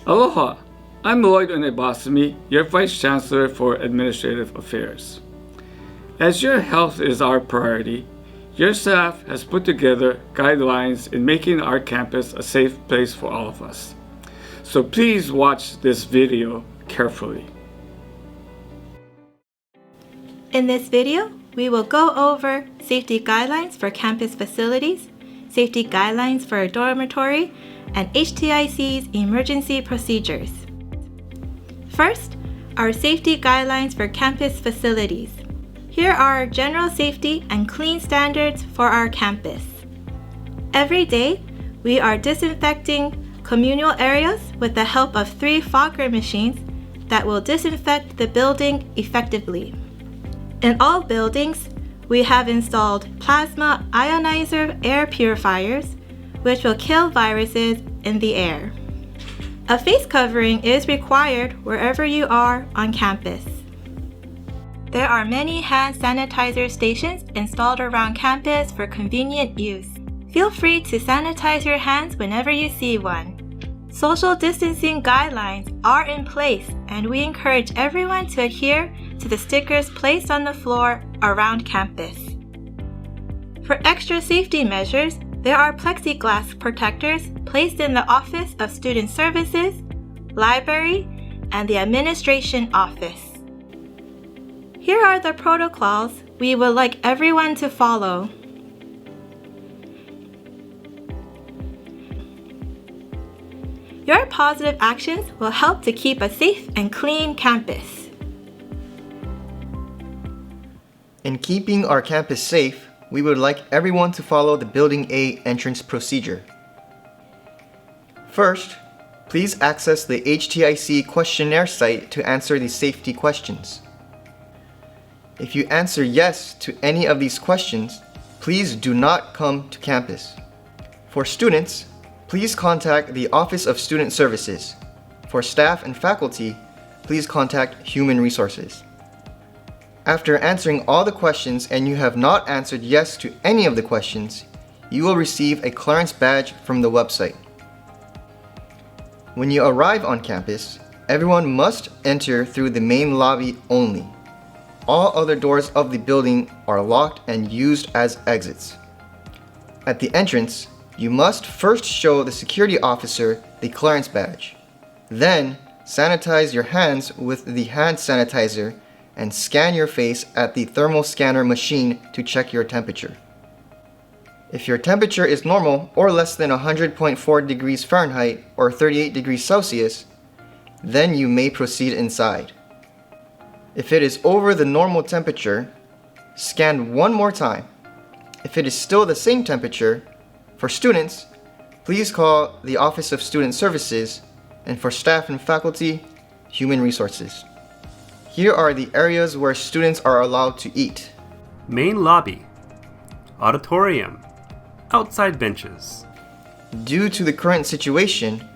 Aloha! I'm Lloyd Onebasumi, your Vice Chancellor for Administrative Affairs. As your health is our priority, your staff has put together guidelines in making our campus a safe place for all of us. So please watch this video carefully. In this video, we will go over safety guidelines for campus facilities, safety guidelines for a dormitory, and HTIC's emergency procedures. First, our safety guidelines for campus facilities. Here are our general safety and clean standards for our campus. Every day, we are disinfecting communal areas with the help of 3 Fogger machines that will disinfect the building effectively. In all buildings, we have installed plasma ionizer air purifiers, which will kill viruses in the air. A face covering is required wherever you are on campus. There are many hand sanitizer stations installed around campus for convenient use. Feel free to sanitize your hands whenever you see one. Social distancing guidelines are in place, and we encourage everyone to adhere to the stickers placed on the floor around campus. For extra safety measures, there are plexiglass protectors placed in the Office of Student Services, Library, and the Administration Office. Here are the protocols we would like everyone to follow. Your positive actions will help to keep a safe and clean campus. In keeping our campus safe, we would like everyone to follow the Building A entrance procedure. First, please access the HTIC questionnaire site to answer the safety questions. If you answer yes to any of these questions, please do not come to campus. For students, please contact the Office of Student Services. For staff and faculty, please contact Human Resources. After answering all the questions and you have not answered yes to any of the questions, you will receive a clearance badge from the website. When you arrive on campus, everyone must enter through the main lobby only. All other doors of the building are locked and used as exits. At the entrance, you must first show the security officer the clearance badge. Then, sanitize your hands with the hand sanitizer and scan your face at the thermal scanner machine to check your temperature. If your temperature is normal or less than 100.4 degrees Fahrenheit or 38 degrees Celsius, then you may proceed inside. If it is over the normal temperature, scan one more time. If it is still the same temperature, for students, please call the Office of Student Services, and for staff and faculty, Human Resources. Here are the areas where students are allowed to eat. Main lobby, auditorium, outside benches. Due to the current situation,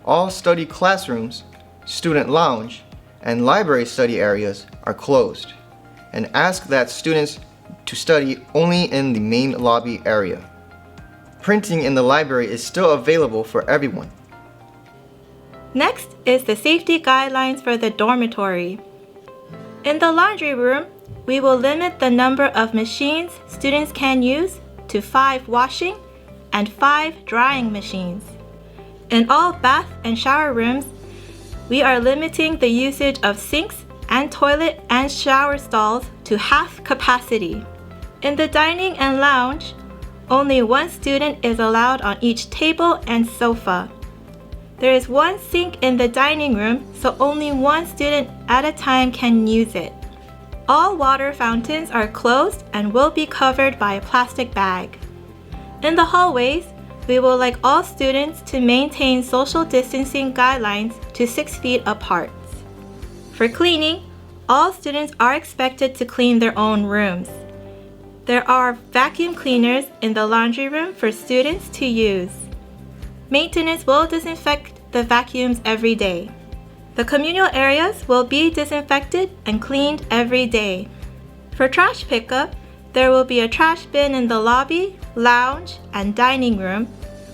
all study classrooms, student lounge, and library study areas are closed, and ask that students to study only in the main lobby area. Printing in the library is still available for everyone. Next is the safety guidelines for the dormitory. In the laundry room, we will limit the number of machines students can use to 5 washing and 5 drying machines. In all bath and shower rooms, we are limiting the usage of sinks and toilet and shower stalls to half capacity. In the dining and lounge, only 1 student is allowed on each table and sofa. There is 1 sink in the dining room, so only 1 student at a time can use it. All water fountains are closed and will be covered by a plastic bag. In the hallways, we would like all students to maintain social distancing guidelines to 6 feet apart. For cleaning, all students are expected to clean their own rooms. There are vacuum cleaners in the laundry room for students to use. Maintenance will disinfect the vacuums every day. The communal areas will be disinfected and cleaned every day. For trash pickup, there will be a trash bin in the lobby, lounge, and dining room,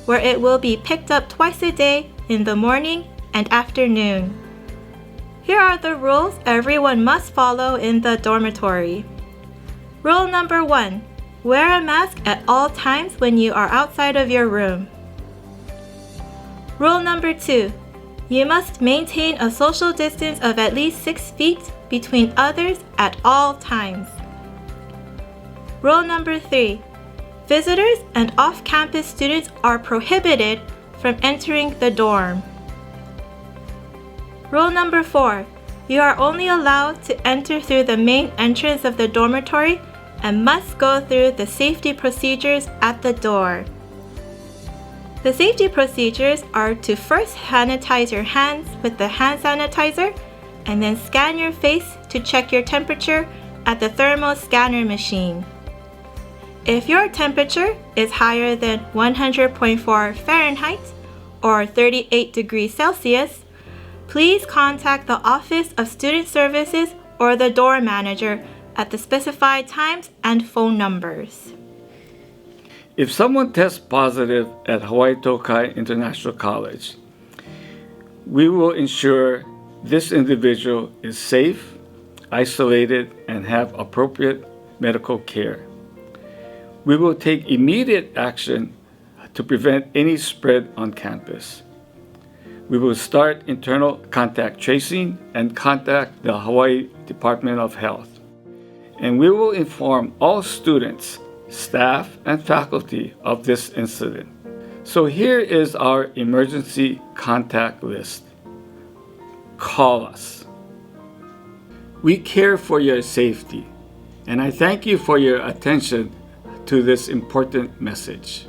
where it will be picked up twice a day in the morning and afternoon. Here are the rules everyone must follow in the dormitory. Rule number 1. Wear a mask at all times when you are outside of your room. Rule number 2. You must maintain a social distance of at least 6 feet between others at all times. Rule number 3. Visitors and off-campus students are prohibited from entering the dorm. Rule number 4. You are only allowed to enter through the main entrance of the dormitory and must go through the safety procedures at the door. The safety procedures are to first sanitize your hands with the hand sanitizer and then scan your face to check your temperature at the thermal scanner machine. If your temperature is higher than 100.4 Fahrenheit or 38 degrees Celsius, please contact the Office of Student Services or the dorm manager at the specified times and phone numbers. If someone tests positive at Hawaii Tokai International College, we will ensure this individual is safe, isolated, and have appropriate medical care. We will take immediate action to prevent any spread on campus. We will start internal contact tracing and contact the Hawaii Department of Health. And we will inform all students, staff, and faculty of this incident. So here is our emergency contact list. Call us. We care for your safety, and I thank you for your attention to this important message.